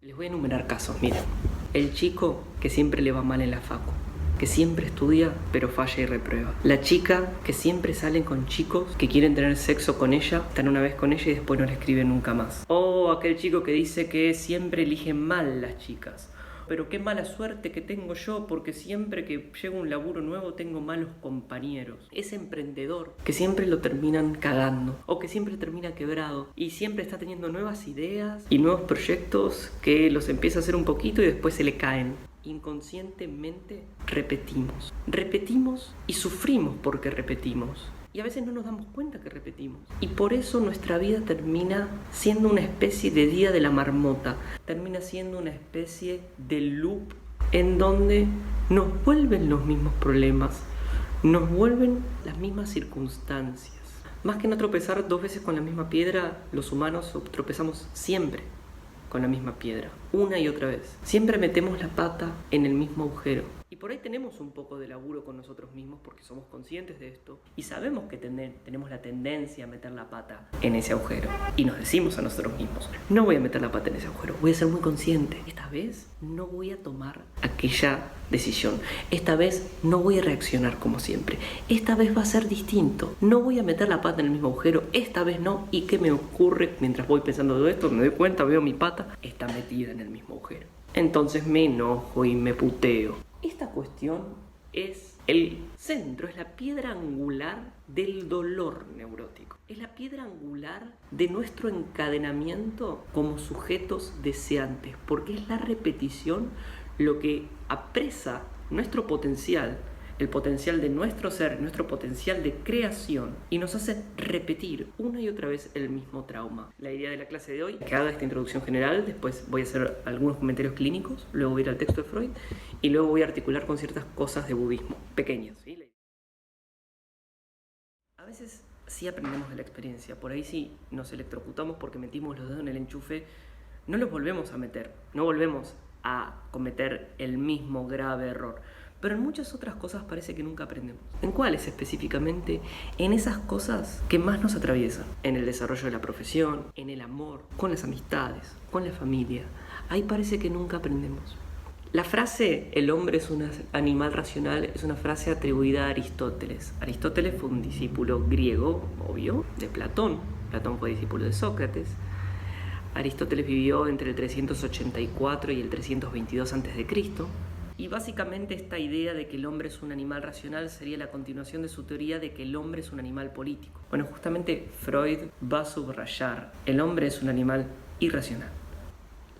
Les voy a enumerar casos, miren. El chico que siempre le va mal en la facu, que siempre estudia pero falla y reprueba. La chica que siempre sale con chicos que quieren tener sexo con ella, están una vez con ella y después no le escriben nunca más. O aquel chico que dice que siempre eligen mal las chicas. Pero qué mala suerte que tengo yo porque siempre que llego a un laburo nuevo tengo malos compañeros. Ese emprendedor que siempre lo terminan cagando o que siempre termina quebrado y siempre está teniendo nuevas ideas y nuevos proyectos que los empieza a hacer un poquito y después se le caen. Inconscientemente repetimos y sufrimos porque repetimos. Y a veces no nos damos cuenta que repetimos. Y por eso nuestra vida termina siendo una especie de día de la marmota. Termina siendo una especie de loop en donde nos vuelven los mismos problemas. Nos vuelven las mismas circunstancias. Más que no tropezar dos veces con la misma piedra, los humanos tropezamos siempre con la misma piedra, una y otra vez. Siempre metemos la pata en el mismo agujero. Y por ahí tenemos un poco de laburo con nosotros mismos porque somos conscientes de esto y sabemos que tenemos la tendencia a meter la pata en ese agujero. Y nos decimos a nosotros mismos, no voy a meter la pata en ese agujero, voy a ser muy consciente. Esta vez no voy a tomar aquella decisión. Esta vez no voy a reaccionar como siempre. Esta vez va a ser distinto. No voy a meter la pata en el mismo agujero, esta vez no. ¿Y qué me ocurre mientras voy pensando todo esto? Me doy cuenta, veo mi pata, está metida en el mismo agujero. Entonces me enojo y me puteo. Esta cuestión es el centro, es la piedra angular del dolor neurótico. Es la piedra angular de nuestro encadenamiento como sujetos deseantes, porque es la repetición lo que apresa nuestro potencial, el potencial de nuestro ser, nuestro potencial de creación, y nos hace repetir una y otra vez el mismo trauma. La idea de la clase de hoy, que haga esta introducción general, después voy a hacer algunos comentarios clínicos, luego voy a ir al texto de Freud, y luego voy a articular con ciertas cosas de budismo, pequeñas, ¿sí? A veces sí aprendemos de la experiencia, por ahí sí nos electrocutamos porque metimos los dedos en el enchufe, no los volvemos a meter, no volvemos a cometer el mismo grave error. Pero en muchas otras cosas parece que nunca aprendemos. ¿En cuáles específicamente? En esas cosas que más nos atraviesan. En el desarrollo de la profesión, en el amor, con las amistades, con la familia. Ahí parece que nunca aprendemos. La frase "el hombre es un animal racional" es una frase atribuida a Aristóteles. Aristóteles fue un discípulo griego, obvio, de Platón. Platón fue discípulo de Sócrates. Aristóteles vivió entre el 384 y el 322 a.C. Y básicamente esta idea de que el hombre es un animal racional sería la continuación de su teoría de que el hombre es un animal político. Bueno, justamente Freud va a subrayar: el hombre es un animal irracional.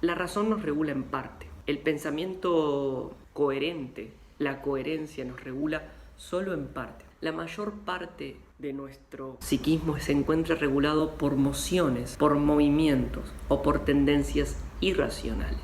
La razón nos regula en parte. El pensamiento coherente, la coherencia nos regula solo en parte. La mayor parte de nuestro psiquismo se encuentra regulado por mociones, por movimientos o por tendencias irracionales.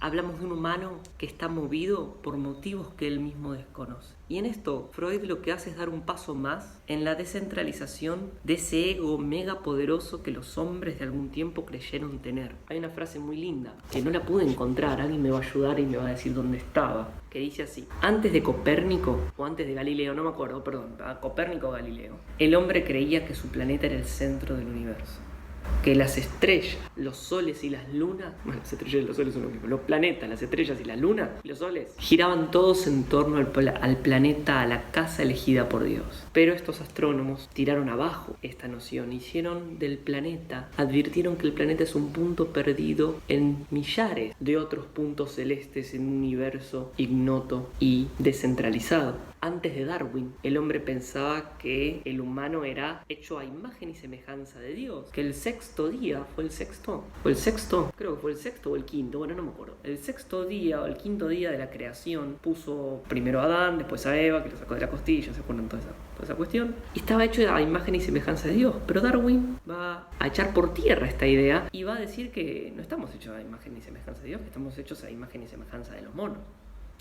Hablamos de un humano que está movido por motivos que él mismo desconoce. Y en esto, Freud lo que hace es dar un paso más en la descentralización de ese ego mega poderoso que los hombres de algún tiempo creyeron tener. Hay una frase muy linda, que no la pude encontrar, alguien me va a ayudar y me va a decir dónde estaba, que dice así: antes de Copérnico, o antes de Galileo, no me acuerdo, perdón, Copérnico o Galileo, el hombre creía que su planeta era el centro del universo. Que las estrellas, los soles y las lunas, bueno, las estrellas y los soles son lo mismo, los planetas, las estrellas y la luna, y los soles, giraban todos en torno al planeta, a la casa elegida por Dios. Pero estos astrónomos tiraron abajo esta noción, hicieron del planeta, advirtieron que el planeta es un punto perdido en millares de otros puntos celestes en un universo ignoto y descentralizado. Antes de Darwin, el hombre pensaba que el humano era hecho a imagen y semejanza de Dios, que el sexto día fue el sexto, creo que fue el sexto o el quinto, bueno, no me acuerdo. El sexto día o el quinto día de la creación puso primero a Adán, después a Eva, que lo sacó de la costilla, se acuerdan toda esa cuestión, y estaba hecho a imagen y semejanza de Dios. Pero Darwin va a echar por tierra esta idea y va a decir que no estamos hechos a imagen y semejanza de Dios, que estamos hechos a imagen y semejanza de los monos.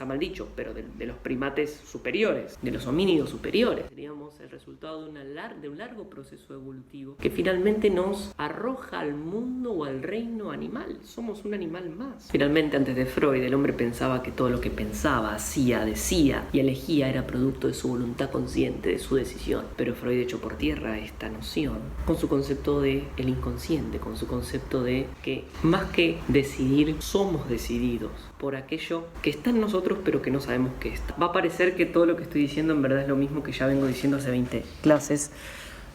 está mal dicho, pero de los primates superiores, de los homínidos superiores. Seríamos el resultado de un largo proceso evolutivo que finalmente nos arroja al mundo o al reino animal. Somos un animal más. Finalmente, antes de Freud, el hombre pensaba que todo lo que pensaba, hacía, decía y elegía era producto de su voluntad consciente, de su decisión. Pero Freud echó por tierra esta noción con su concepto de el inconsciente, con su concepto de que más que decidir, somos decididos por aquello que está en nosotros pero que no sabemos que está. Va a parecer que todo lo que estoy diciendo en verdad es lo mismo que ya vengo diciendo hace 20 clases.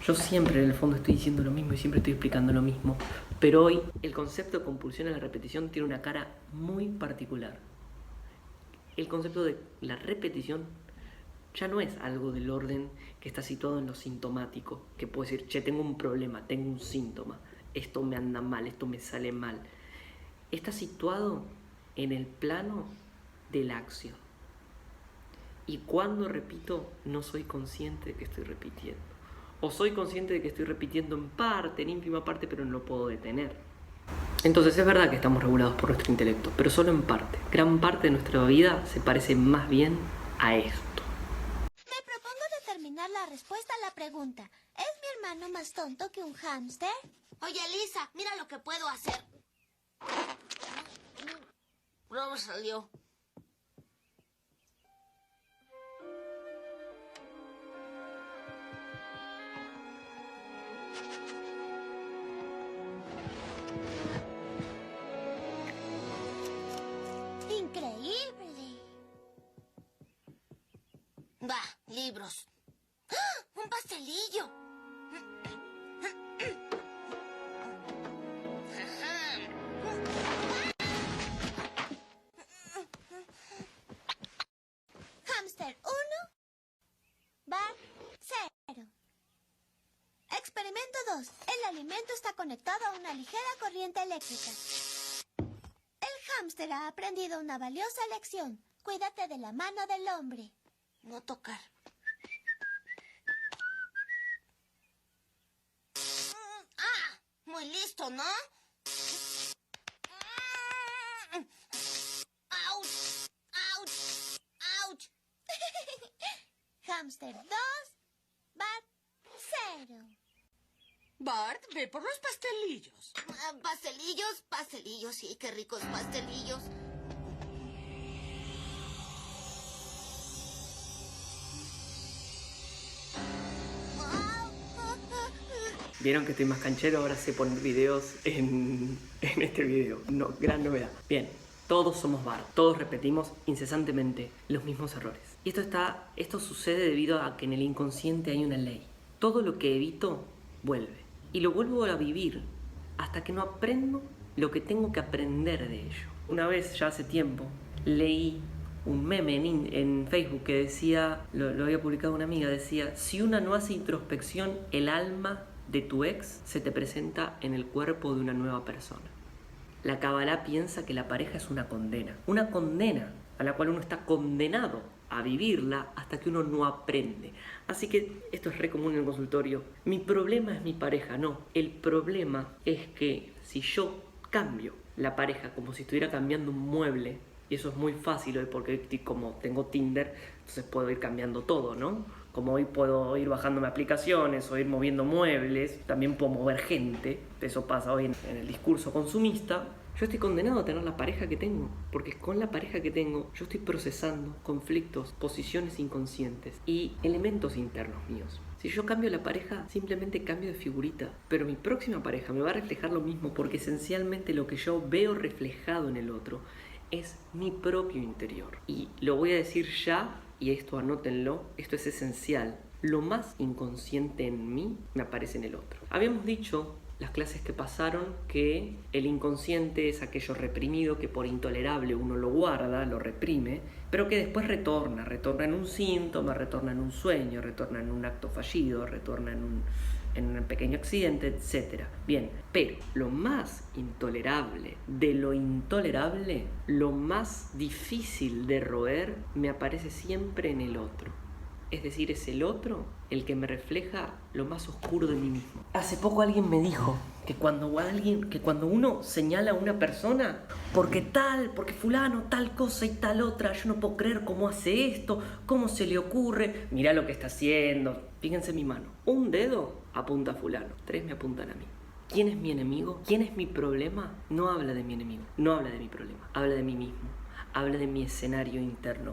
Yo siempre en el fondo estoy diciendo lo mismo y siempre estoy explicando lo mismo, pero hoy el concepto de compulsión a la repetición tiene una cara muy particular. El concepto de la repetición ya no es algo del orden que está situado en lo sintomático, que puedo decir, che, tengo un problema, tengo un síntoma, esto me anda mal, esto me sale mal. Está situado en el plano de la acción. Y cuando repito, no soy consciente de que estoy repitiendo. O soy consciente de que estoy repitiendo en parte, en ínfima parte, pero no lo puedo detener. Entonces es verdad que estamos regulados por nuestro intelecto, pero solo en parte. Gran parte de nuestra vida se parece más bien a esto. Me propongo determinar la respuesta a la pregunta. ¿Es mi hermano más tonto que un hámster? Oye, Lisa, mira lo que puedo hacer. Robert salió. ¡Increíble! Va, libros. ¡Ah! ¡Un pastelillo! Hámster 1, Bart 0. Experimento 2. El alimento está conectado a una ligera corriente eléctrica. El hámster ha aprendido una valiosa lección. Cuídate de la mano del hombre. No tocar. ¡Ah! Muy listo, ¿no? ¡Auch! ¡Auch! ¡Auch! Hámster 2, Bart 0. Bart, ve por los pastelillos. Pastelillos, pastelillos, sí, qué ricos pastelillos. Vieron que estoy más canchero, ahora sé poner videos en este video. No, gran novedad. Bien, todos somos Bart, todos repetimos incesantemente los mismos errores. Y esto sucede debido a que en el inconsciente hay una ley. Todo lo que evito, vuelve. Y lo vuelvo a vivir hasta que no aprendo lo que tengo que aprender de ello. Una vez, ya hace tiempo, leí un meme en Facebook que decía, lo había publicado una amiga, decía: si una no hace introspección, el alma de tu ex se te presenta en el cuerpo de una nueva persona. La Kabbalah piensa que la pareja es una condena a la cual uno está condenado a vivirla hasta que uno no aprende. Así que esto es re común en el consultorio. Mi problema es mi pareja, no. El problema es que si yo cambio la pareja como si estuviera cambiando un mueble, y eso es muy fácil hoy porque como tengo Tinder, entonces puedo ir cambiando todo, ¿no? Como hoy puedo ir bajándome aplicaciones o ir moviendo muebles, también puedo mover gente. Eso pasa hoy en el discurso consumista. Yo estoy condenado a tener la pareja que tengo, porque con la pareja que tengo yo estoy procesando conflictos, posiciones inconscientes y elementos internos míos. Si yo cambio la pareja, simplemente cambio de figurita, pero mi próxima pareja me va a reflejar lo mismo, porque esencialmente lo que yo veo reflejado en el otro es mi propio interior. Y lo voy a decir ya, y esto anótenlo, esto es esencial. Lo más inconsciente en mí me aparece en el otro. Habíamos dicho las clases que pasaron que el inconsciente es aquello reprimido que por intolerable uno lo guarda, lo reprime, pero que después retorna en un síntoma, retorna en un sueño, retorna en un acto fallido, retorna en un pequeño accidente, etc. Bien, pero lo más intolerable de lo intolerable, lo más difícil de roer, me aparece siempre en el otro. es decir, es el otro el que me refleja lo más oscuro de mí mismo. Hace poco alguien me dijo que cuando uno señala a una persona, porque fulano, tal cosa y tal otra, yo no puedo creer cómo hace esto, cómo se le ocurre, mirá lo que está haciendo. Fíjense mi mano, un dedo apunta a fulano, 3 me apuntan a mí. ¿Quién es mi enemigo? ¿Quién es mi problema? No habla de mi enemigo, no habla de mi problema, habla de mí mismo, habla de mi escenario interno,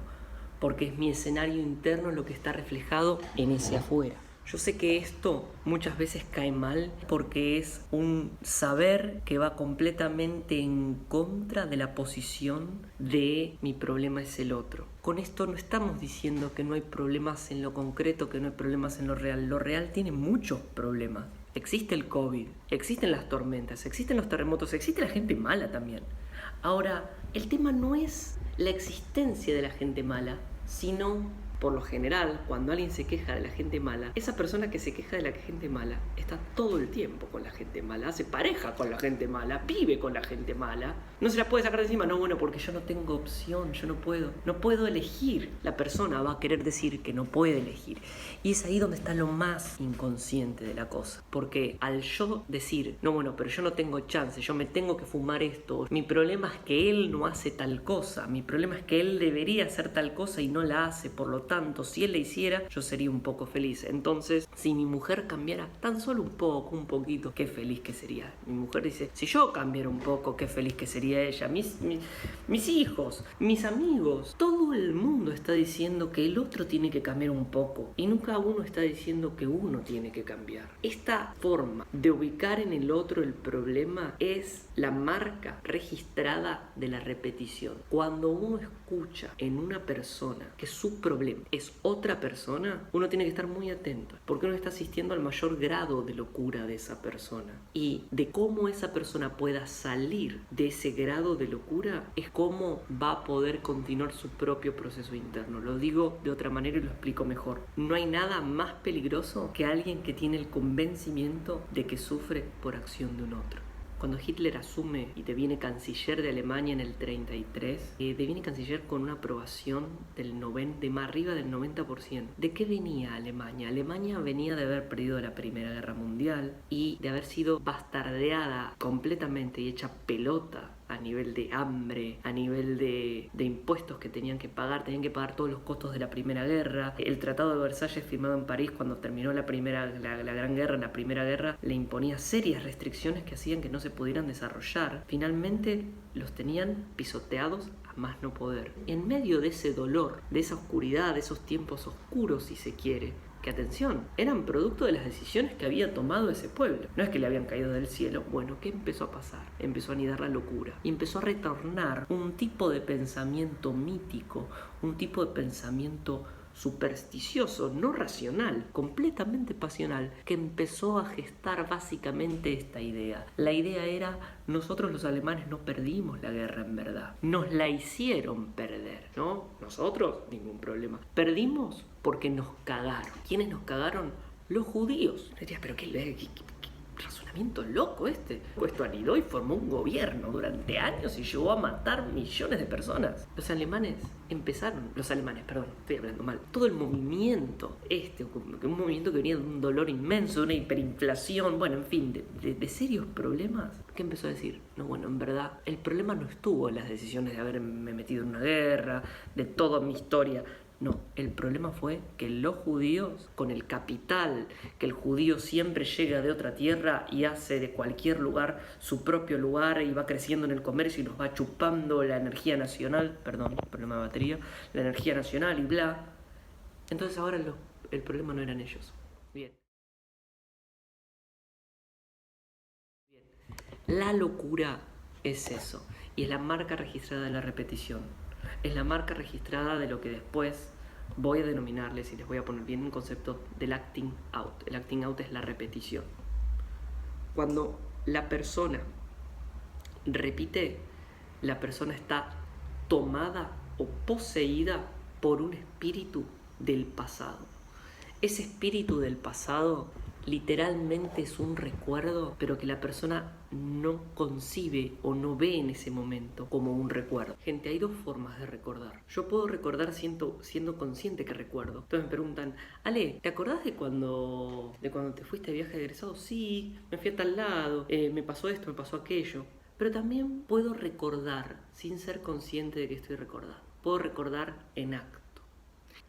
porque es mi escenario interno lo que está reflejado en ese afuera. Yo sé que esto muchas veces cae mal porque es un saber que va completamente en contra de la posición de mi problema es el otro. Con esto no estamos diciendo que no hay problemas en lo concreto, que no hay problemas en lo real. Lo real tiene muchos problemas. Existe el COVID, existen las tormentas, existen los terremotos, existe la gente mala también. Ahora, el tema no es la existencia de la gente mala, sino, por lo general, cuando alguien se queja de la gente mala, esa persona que se queja de la gente mala está todo el tiempo con la gente mala, hace pareja con la gente mala, vive con la gente mala, no se la puede sacar de encima. No, bueno, porque yo no tengo opción, yo no puedo elegir. La persona va a querer decir que no puede elegir, y es ahí donde está lo más inconsciente de la cosa, porque al yo decir, no, bueno, pero yo no tengo chance, yo me tengo que fumar esto, mi problema es que él no hace tal cosa, mi problema es que él debería hacer tal cosa y no la hace, por lo tanto, si él la hiciera, yo sería un poco feliz. Entonces, si mi mujer cambiara tan solo un poco, un poquito, qué feliz que sería. Mi mujer dice, si yo cambiara un poco, qué feliz que sería ella. Mis hijos, mis amigos, todo el mundo está diciendo que el otro tiene que cambiar un poco, y nunca uno está diciendo que uno tiene que cambiar. Esta forma de ubicar en el otro el problema es la marca registrada de la repetición. Cuando uno escucha en una persona que su problema es otra persona, uno tiene que estar muy atento, porque uno está asistiendo al mayor grado de locura de esa persona, y de cómo esa persona pueda salir de ese grado de locura es cómo va a poder continuar su propio proceso interno. Lo digo de otra manera y lo explico mejor. No hay nada más peligroso que alguien que tiene el convencimiento de que sufre por acción de un otro. Cuando Hitler asume y deviene canciller de Alemania en el 33, deviene canciller con una aprobación de más arriba del 90%. ¿De qué venía Alemania? Alemania venía de haber perdido la Primera Guerra Mundial y de haber sido bastardeada completamente y hecha pelota a nivel de hambre, a nivel de impuestos que tenían que pagar todos los costos de la Primera Guerra. El Tratado de Versalles, firmado en París cuando terminó la Gran Guerra, la Primera Guerra, le imponía serias restricciones que hacían que no se pudieran desarrollar. Finalmente los tenían pisoteados a más no poder. En medio de ese dolor, de esa oscuridad, de esos tiempos oscuros, si se quiere, que atención, eran producto de las decisiones que había tomado ese pueblo. No es que le habían caído del cielo. Bueno, ¿qué empezó a pasar? Empezó a anidar la locura y empezó a retornar un tipo de pensamiento mítico, un tipo de pensamiento supersticioso, no racional, completamente pasional, que empezó a gestar básicamente esta idea. La idea era, nosotros los alemanes no perdimos la guerra en verdad, nos la hicieron perder, ¿no? Nosotros, ningún problema. Perdimos porque nos cagaron. ¿Quiénes nos cagaron? Los judíos. Dirías, pero qué razonamiento loco este. Esto anidó y formó un gobierno durante años y llegó a matar millones de personas. Estoy hablando mal. Todo el movimiento, un movimiento que venía de un dolor inmenso, de una hiperinflación, bueno, en fin, de serios problemas, ¿qué empezó a decir? No, bueno, en verdad, el problema no estuvo en las decisiones de haberme metido en una guerra, de toda mi historia. No, el problema fue que los judíos, con el capital, que el judío siempre llega de otra tierra y hace de cualquier lugar su propio lugar y va creciendo en el comercio y nos va chupando la energía nacional, problema de batería, la energía nacional y bla. Entonces ahora el problema no eran ellos. Bien. La locura es eso, y es la marca registrada de la repetición. Es la marca registrada de lo que después voy a denominarles, y les voy a poner bien un concepto del acting out. El acting out es la repetición. Cuando la persona repite, la persona está tomada o poseída por un espíritu del pasado. Ese espíritu del pasado literalmente es un recuerdo, pero que la persona no concibe o no ve en ese momento como un recuerdo. Gente, hay dos formas de recordar. Yo puedo recordar siendo consciente que recuerdo. Entonces me preguntan, Ale, ¿te acordás de cuando te fuiste de viaje de egresado? Sí, me fui a tal lado, me pasó esto, me pasó aquello. Pero también puedo recordar sin ser consciente de que estoy recordando. Puedo recordar en acto.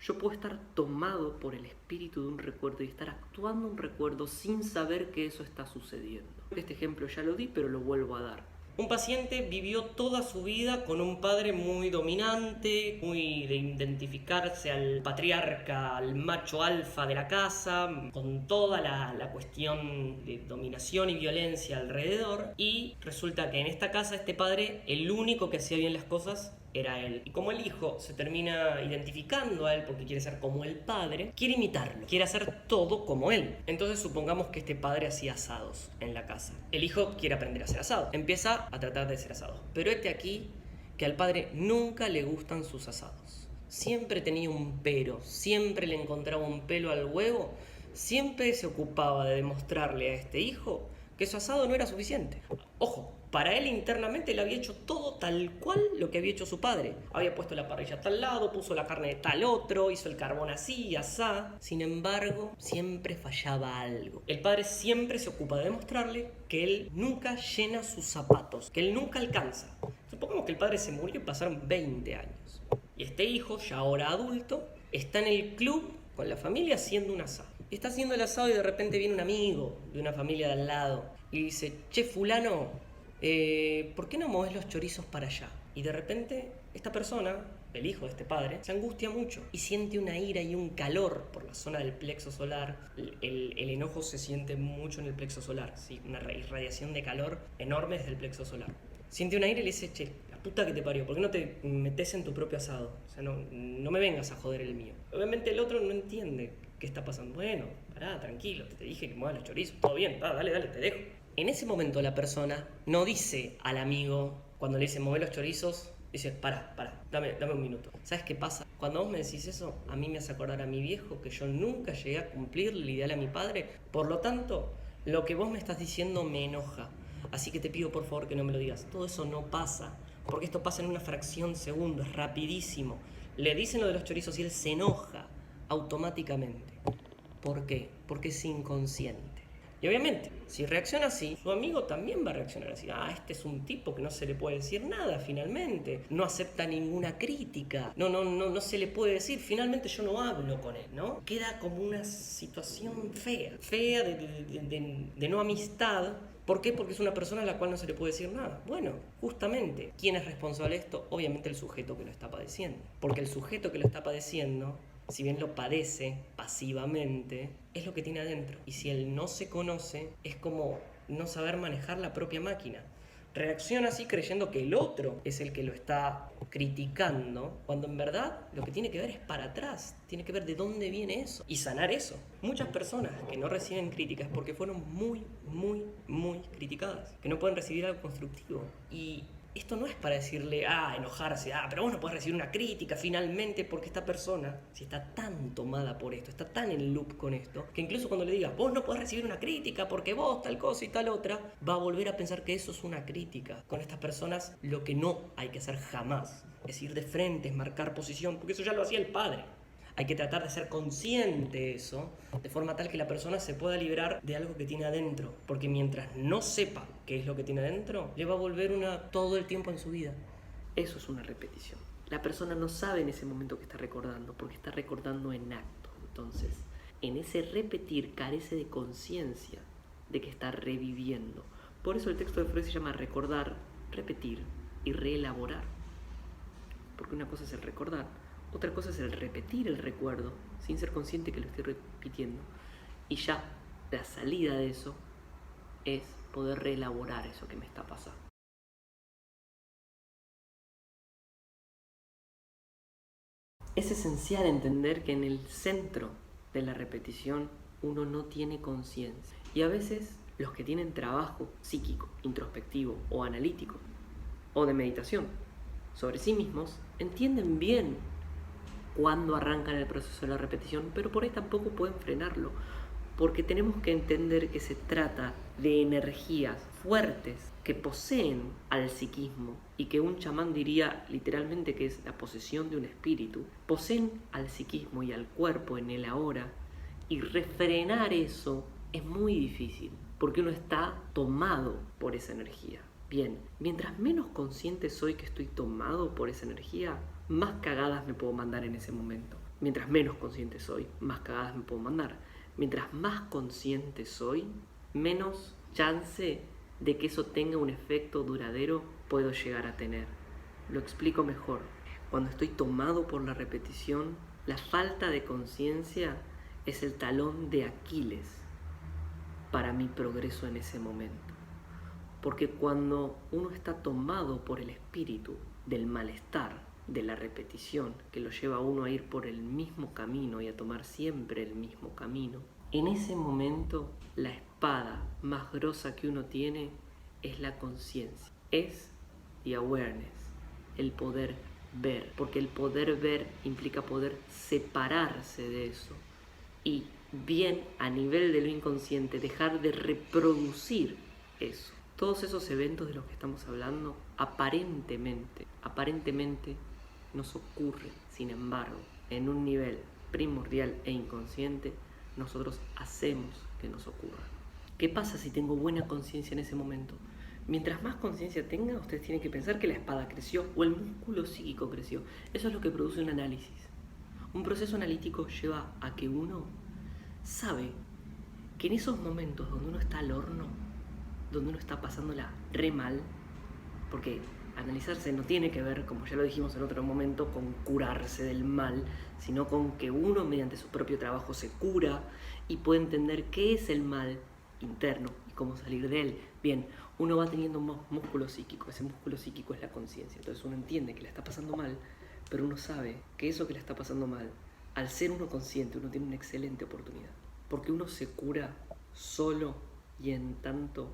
Yo puedo estar tomado por el espíritu de un recuerdo y estar actuando un recuerdo sin saber que eso está sucediendo. Este ejemplo ya lo di, pero lo vuelvo a dar. Un paciente vivió toda su vida con un padre muy dominante, muy de identificarse al patriarca, al macho alfa de la casa, con toda la cuestión de dominación y violencia alrededor. Y resulta que en esta casa este padre, el único que hacía bien las cosas era él. Y como el hijo se termina identificando a él porque quiere ser como el padre, quiere imitarlo, quiere hacer todo como él. Entonces supongamos que este padre hacía asados en la casa. El hijo quiere aprender a hacer asado. Empieza a tratar de hacer asado. Pero aquí que al padre nunca le gustan sus asados. Siempre tenía un pero, siempre le encontraba un pelo al huevo, siempre se ocupaba de demostrarle a este hijo que su asado no era suficiente. Ojo, para él internamente él había hecho todo tal cual lo que había hecho su padre. Había puesto la parrilla a tal lado, puso la carne de tal otro, hizo el carbón así y asá. Sin embargo, siempre fallaba algo. El padre siempre se ocupa de demostrarle que él nunca llena sus zapatos, que él nunca alcanza. Supongamos que el padre se murió y pasaron 20 años. Y este hijo, ya ahora adulto, está en el club con la familia haciendo un asado. Está haciendo el asado y de repente viene un amigo de una familia de al lado y dice, che, fulano, ¿por qué no movés los chorizos para allá? Y de repente esta persona, el hijo de este padre, se angustia mucho y siente una ira y un calor por la zona del plexo solar. El enojo se siente mucho en el plexo solar, ¿sí? Una irradiación de calor enorme desde el plexo solar. Siente una ira y le dice, che, la puta que te parió, ¿por qué no te metes en tu propio asado? O sea, no me vengas a joder el mío. Obviamente el otro no entiende qué está pasando. Bueno, pará, tranquilo, te dije que muevas los chorizos, todo bien, dale, te dejo. En ese momento la persona no dice al amigo, cuando le dice mueve los chorizos, dice, pará, dame un minuto. ¿Sabes qué pasa? Cuando vos me decís eso, a mí me hace acordar a mi viejo que yo nunca llegué a cumplir el ideal a mi padre. Por lo tanto, lo que vos me estás diciendo me enoja. Así que te pido por favor que no me lo digas. Todo eso no pasa, porque esto pasa en una fracción de segundo, es rapidísimo. Le dicen lo de los chorizos y él se enoja automáticamente. ¿Por qué? Porque es inconsciente. Y obviamente, si reacciona así, su amigo también va a reaccionar así. Este es un tipo que no se le puede decir nada finalmente. No acepta ninguna crítica. No se le puede decir. Finalmente yo no hablo con él, ¿no? Queda como una situación fea. Fea de no amistad. ¿Por qué? Porque es una persona a la cual no se le puede decir nada. Bueno, justamente, ¿quién es responsable de esto? Obviamente el sujeto que lo está padeciendo. Porque el sujeto que lo está padeciendo, si bien lo padece pasivamente, es lo que tiene adentro. Y si él no se conoce, es como no saber manejar la propia máquina. Reacciona así creyendo que el otro es el que lo está criticando, cuando en verdad lo que tiene que ver es para atrás, tiene que ver de dónde viene eso y sanar eso. Muchas personas que no reciben críticas porque fueron muy criticadas, que no pueden recibir algo constructivo. Y esto no es para decirle, enojarse, pero vos no podés recibir una crítica finalmente, porque esta persona, si está tan tomada por esto, está tan en loop con esto, que incluso cuando le digas, vos no podés recibir una crítica porque vos tal cosa y tal otra, va a volver a pensar que eso es una crítica. Con estas personas lo que no hay que hacer jamás es ir de frente, es marcar posición, porque eso ya lo hacía el padre. Hay que tratar de ser consciente de eso, de forma tal que la persona se pueda liberar de algo que tiene adentro. Porque mientras no sepa qué es lo que tiene adentro, le va a volver todo el tiempo en su vida. Eso es una repetición. La persona no sabe en ese momento que está recordando, porque está recordando en acto. Entonces, en ese repetir carece de conciencia de que está reviviendo. Por eso el texto de Freud se llama recordar, repetir y reelaborar. Porque una cosa es el recordar, otra cosa es el repetir el recuerdo sin ser consciente que lo estoy repitiendo. Y ya la salida de eso es poder reelaborar eso que me está pasando. Es esencial entender que en el centro de la repetición uno no tiene conciencia. Y a veces los que tienen trabajo psíquico, introspectivo o analítico o de meditación sobre sí mismos entienden bien cuando arrancan el proceso de la repetición, pero por ahí tampoco pueden frenarlo, porque tenemos que entender que se trata de energías fuertes que poseen al psiquismo y que un chamán diría literalmente que es la posesión de un espíritu, poseen al psiquismo y al cuerpo en el ahora, y refrenar eso es muy difícil porque uno está tomado por esa energía. Bien, mientras menos consciente soy que estoy tomado por esa energía, más cagadas me puedo mandar en ese momento. Mientras menos consciente soy, más cagadas me puedo mandar. Mientras más consciente soy, menos chance de que eso tenga un efecto duradero puedo llegar a tener. Lo explico mejor. Cuando estoy tomado por la repetición, la falta de conciencia es el talón de Aquiles para mi progreso en ese momento. Porque cuando uno está tomado por el espíritu del malestar, de la repetición, que lo lleva a uno a ir por el mismo camino y a tomar siempre el mismo camino, en ese momento la espada más grosa que uno tiene es la conciencia, es the awareness, el poder ver, porque el poder ver implica poder separarse de eso y bien a nivel de lo inconsciente dejar de reproducir eso. Todos esos eventos de los que estamos hablando aparentemente nos ocurren, sin embargo, en un nivel primordial e inconsciente, nosotros hacemos que nos ocurra. ¿Qué pasa si tengo buena conciencia en ese momento? Mientras más conciencia tenga, ustedes tienen que pensar que la espada creció o el músculo psíquico creció. Eso es lo que produce un análisis. Un proceso analítico lleva a que uno sabe que en esos momentos donde uno está al horno, donde uno está pasándola re mal, porque analizarse no tiene que ver, como ya lo dijimos en otro momento, con curarse del mal, sino con que uno mediante su propio trabajo se cura y puede entender qué es el mal interno y cómo salir de él. Bien, uno va teniendo un músculo psíquico, ese músculo psíquico es la conciencia, entonces uno entiende que le está pasando mal, pero uno sabe que eso que le está pasando mal, al ser uno consciente, uno tiene una excelente oportunidad, porque uno se cura solo y en tanto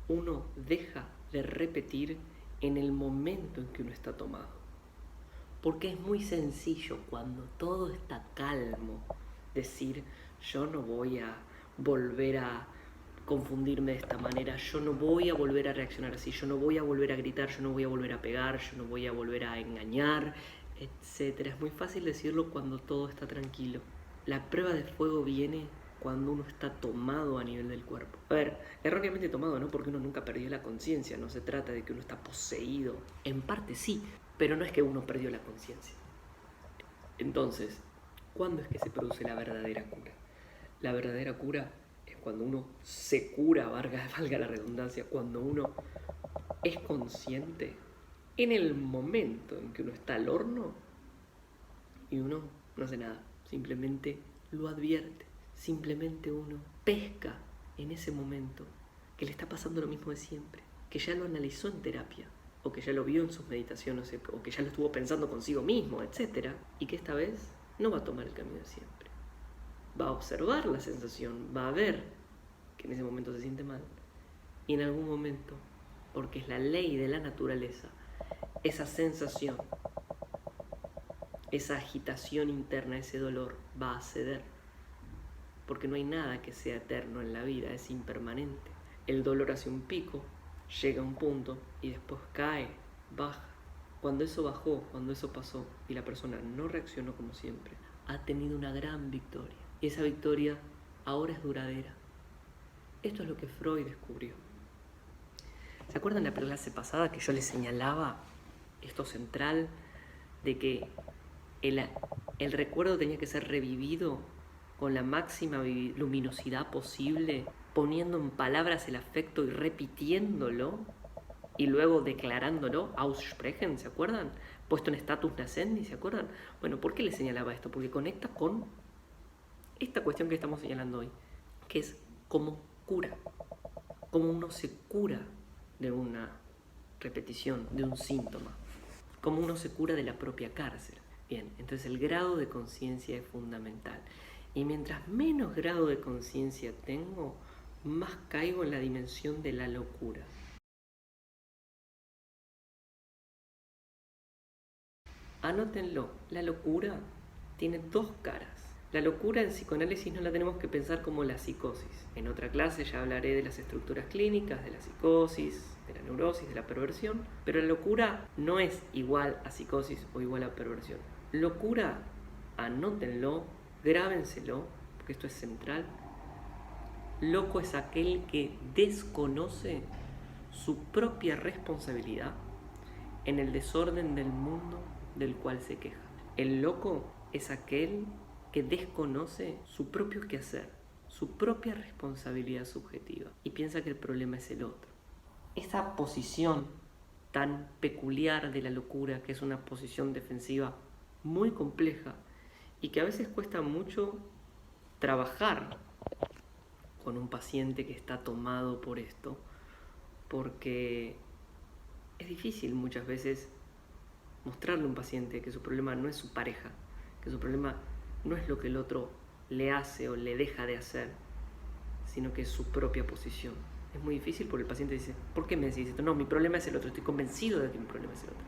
uno deja de repetir en el momento en que uno está tomado. Porque es muy sencillo cuando todo está calmo decir yo no voy a volver a confundirme de esta manera, yo no voy a volver a reaccionar así, yo no voy a volver a gritar, yo no voy a volver a pegar, yo no voy a volver a engañar, etc. Es muy fácil decirlo cuando todo está tranquilo. La prueba de fuego viene cuando uno está tomado a nivel del cuerpo. A ver, erróneamente tomado, ¿no? Porque uno nunca perdió la conciencia, no se trata de que uno está poseído. En parte sí, pero no es que uno perdió la conciencia. Entonces, ¿cuándo es que se produce la verdadera cura? La verdadera cura es cuando uno se cura, valga la redundancia, cuando uno es consciente en el momento en que uno está al horno y uno no hace nada, simplemente lo advierte. Simplemente uno pesca en ese momento que le está pasando lo mismo de siempre, que ya lo analizó en terapia, o que ya lo vio en sus meditaciones, o que ya lo estuvo pensando consigo mismo, etc. Y que esta vez no va a tomar el camino de siempre. Va a observar la sensación, va a ver que en ese momento se siente mal. Y en algún momento, porque es la ley de la naturaleza, esa sensación, esa agitación interna, ese dolor, va a ceder. Porque no hay nada que sea eterno en la vida, es impermanente. El dolor hace un pico, llega a un punto y después cae, baja. Cuando eso bajó, cuando eso pasó y la persona no reaccionó como siempre, ha tenido una gran victoria. Y esa victoria ahora es duradera. Esto es lo que Freud descubrió. ¿Se acuerdan la clase pasada que yo les señalaba esto central de que el recuerdo tenía que ser revivido con la máxima luminosidad posible, poniendo en palabras el afecto y repitiéndolo, y luego declarándolo, aussprechen, ¿se acuerdan? Puesto en status nascendi, ¿se acuerdan? Bueno, ¿por qué les señalaba esto? Porque conecta con esta cuestión que estamos señalando hoy, que es cómo cura, cómo uno se cura de una repetición, de un síntoma, cómo uno se cura de la propia cárcel. Bien, entonces el grado de conciencia es fundamental. Y mientras menos grado de conciencia tengo, más caigo en la dimensión de la locura. Anótenlo, la locura tiene dos caras. La locura en psicoanálisis no la tenemos que pensar como la psicosis. En otra clase ya hablaré de las estructuras clínicas, de la psicosis, de la neurosis, de la perversión, pero la locura no es igual a psicosis o igual a perversión. Locura, anótenlo, grábenselo, porque esto es central. Loco es aquel que desconoce su propia responsabilidad en el desorden del mundo del cual se queja. El loco es aquel que desconoce su propio quehacer, su propia responsabilidad subjetiva y piensa que el problema es el otro. Esa posición tan peculiar de la locura, que es una posición defensiva muy compleja y que a veces cuesta mucho trabajar con un paciente que está tomado por esto, porque es difícil muchas veces mostrarle a un paciente que su problema no es su pareja, que su problema no es lo que el otro le hace o le deja de hacer, sino que es su propia posición. Es muy difícil porque el paciente dice, ¿por qué me decís esto? No, mi problema es el otro, estoy convencido de que mi problema es el otro.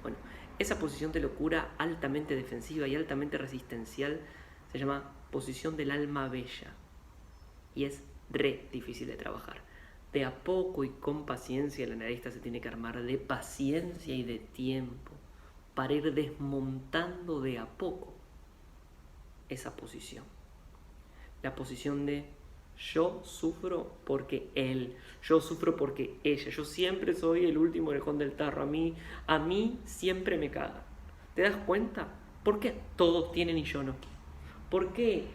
Bueno, esa posición de locura altamente defensiva y altamente resistencial se llama posición del alma bella y es re difícil de trabajar. De a poco y con paciencia el analista se tiene que armar de paciencia y de tiempo para ir desmontando de a poco esa posición. La posición de yo sufro porque él, yo sufro porque ella, yo siempre soy el último orejón del tarro, a mí siempre me cagan. ¿Te das cuenta? ¿Por qué todos tienen y yo no? ¿Por qué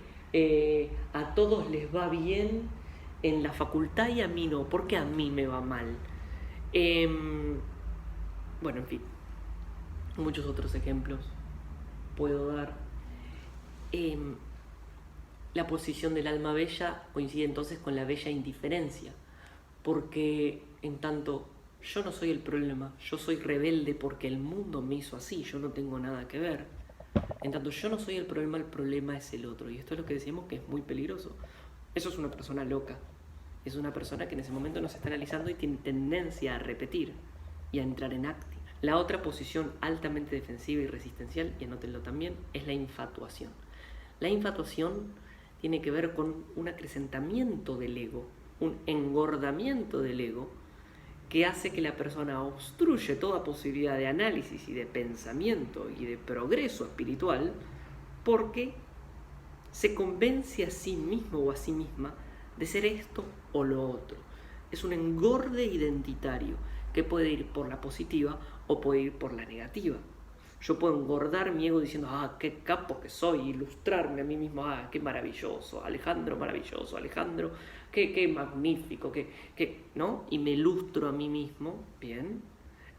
a todos les va bien en la facultad y a mí no? ¿Por qué a mí me va mal? Bueno, en fin, muchos otros ejemplos puedo dar. La posición del alma bella coincide entonces con la bella indiferencia, porque en tanto yo no soy el problema, yo soy rebelde porque el mundo me hizo así, yo no tengo nada que ver. En tanto yo no soy el problema es el otro, y esto es lo que decimos que es muy peligroso. Eso es una persona loca, es una persona que en ese momento no se está analizando y tiene tendencia a repetir y a entrar en acti. La otra posición altamente defensiva y resistencial, y anótenlo también, es la infatuación. La infatuación tiene que ver con un acrecentamiento del ego, un engordamiento del ego, que hace que la persona obstruye toda posibilidad de análisis y de pensamiento y de progreso espiritual, porque se convence a sí mismo o a sí misma de ser esto o lo otro. Es un engorde identitario que puede ir por la positiva o puede ir por la negativa. Yo puedo engordar mi ego diciendo, qué capo que soy, ilustrarme a mí mismo, qué maravilloso, Alejandro maravilloso, Alejandro, qué magnífico, ¿no? Y me ilustro a mí mismo, bien.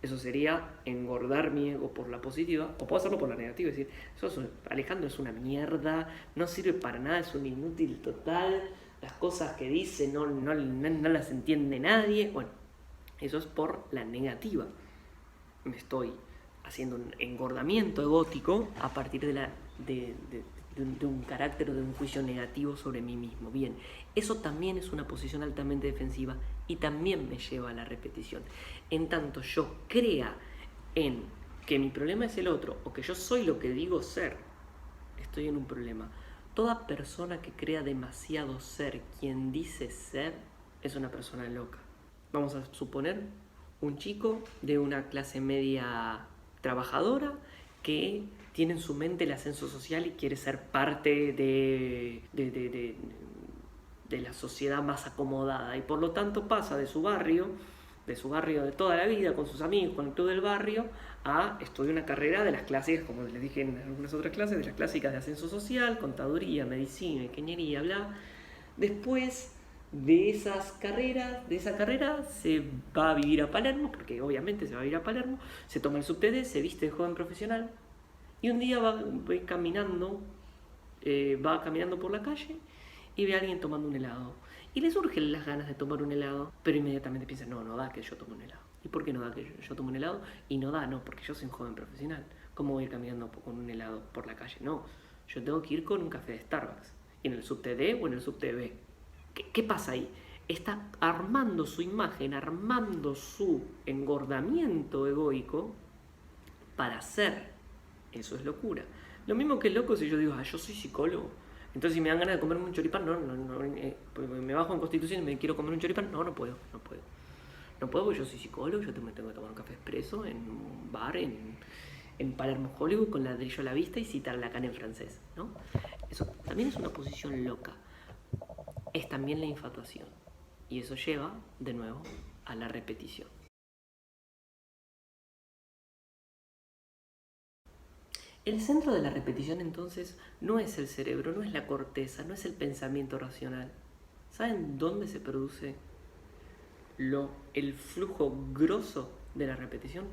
Eso sería engordar mi ego por la positiva, o puedo hacerlo por la negativa, es decir, Alejandro es una mierda, no sirve para nada, es un inútil total, las cosas que dice no las entiende nadie. Bueno, eso es por la negativa. Me estoy haciendo un engordamiento egótico a partir de un carácter o de un juicio negativo sobre mí mismo. Bien, eso también es una posición altamente defensiva y también me lleva a la repetición. En tanto yo crea en que mi problema es el otro o que yo soy lo que digo ser, estoy en un problema. Toda persona que crea demasiado ser quien dice ser es una persona loca. Vamos a suponer un chico de una clase media trabajadora que tiene en su mente el ascenso social y quiere ser parte de la sociedad más acomodada y por lo tanto pasa de su barrio de toda la vida con sus amigos, con el club del barrio, a estudiar una carrera de las clásicas, como les dije en algunas otras clases, de las clásicas de ascenso social, contaduría, medicina, ingeniería, bla. Después de esa carrera se va a vivir a Palermo, porque obviamente se va a vivir a Palermo, se toma el subte, se viste de joven profesional y un día va caminando por la calle y ve a alguien tomando un helado y le surgen las ganas de tomar un helado, pero inmediatamente piensa, no da que yo tome un helado. ¿Y por qué no da que yo tome un helado? Y no porque yo soy un joven profesional. ¿Cómo voy a ir caminando con un helado por la calle? No, yo tengo que ir con un café de Starbucks, y en el subte D o en el subte B. ¿Qué pasa ahí? Está armando su imagen, armando su engordamiento egoico para ser. Eso es locura. Lo mismo que loco si yo digo, yo soy psicólogo, Entonces si me dan ganas de comerme un choripán, porque me bajo en Constitución y me quiero comer un choripán, no puedo. No puedo porque yo soy psicólogo, yo me tengo que tomar un café expreso en un bar en Palermo, Hollywood, con ladrillo a la vista y citar Lacan en francés, ¿no? Eso también es una posición loca. Es también la infatuación. Y eso lleva, de nuevo, a la repetición. El centro de la repetición, entonces, no es el cerebro, no es la corteza, no es el pensamiento racional. ¿Saben dónde se produce el flujo grosso de la repetición?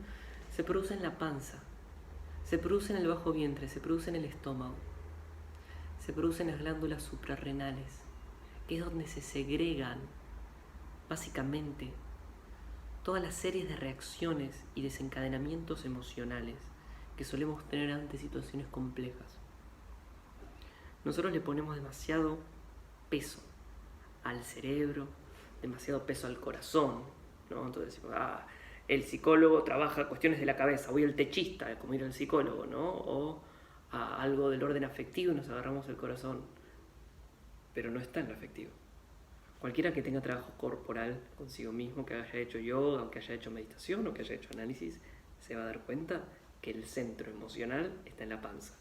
Se produce en la panza, se produce en el bajo vientre, se produce en el estómago, se produce en las glándulas suprarrenales, que es donde se segregan, básicamente, todas las series de reacciones y desencadenamientos emocionales que solemos tener ante situaciones complejas. Nosotros le ponemos demasiado peso al cerebro, demasiado peso al corazón, ¿no? Entonces decimos, el psicólogo trabaja cuestiones de la cabeza, voy al techista, como ir al psicólogo, ¿no? O a algo del orden afectivo y nos agarramos el corazón. Pero no está en lo afectivo. Cualquiera que tenga trabajo corporal consigo mismo, que haya hecho yoga, o que haya hecho meditación, o que haya hecho análisis, se va a dar cuenta que el centro emocional está en la panza.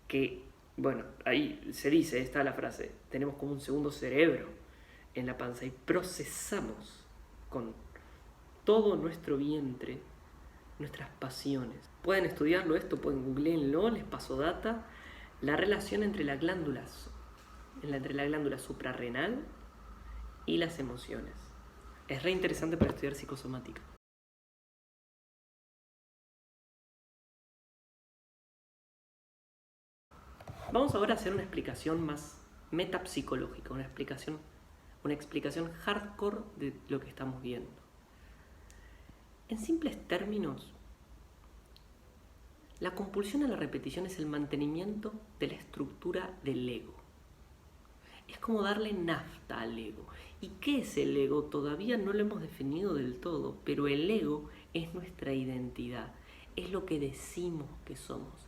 Que, bueno, ahí se dice, está la frase, tenemos como un segundo cerebro en la panza y procesamos con todo nuestro vientre nuestras pasiones. Pueden estudiarlo esto, pueden googleenlo, les paso data, la relación entre la glándula suprarrenal y las emociones. Es re interesante para estudiar psicosomática. Vamos ahora a hacer una explicación más metapsicológica, una explicación hardcore de lo que estamos viendo. En simples términos, la compulsión a la repetición es el mantenimiento de la estructura del ego. Es como darle nafta al ego. ¿Y qué es el ego? Todavía no lo hemos definido del todo, pero el ego es nuestra identidad, es lo que decimos que somos,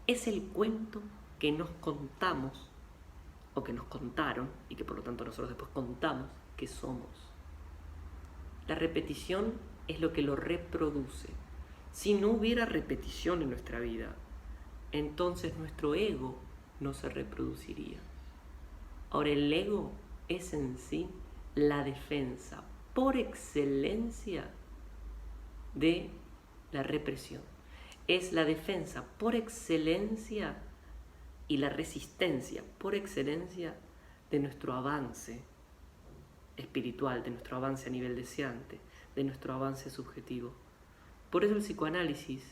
es el cuento que nos contamos o que nos contaron y que por lo tanto nosotros después contamos que somos. La repetición es lo que lo reproduce. Si no hubiera repetición en nuestra vida, entonces nuestro ego no se reproduciría. Ahora, el ego es en sí la defensa por excelencia de la represión. Es la defensa por excelencia y la resistencia por excelencia de nuestro avance espiritual, de nuestro avance a nivel deseante, de nuestro avance subjetivo. Por eso el psicoanálisis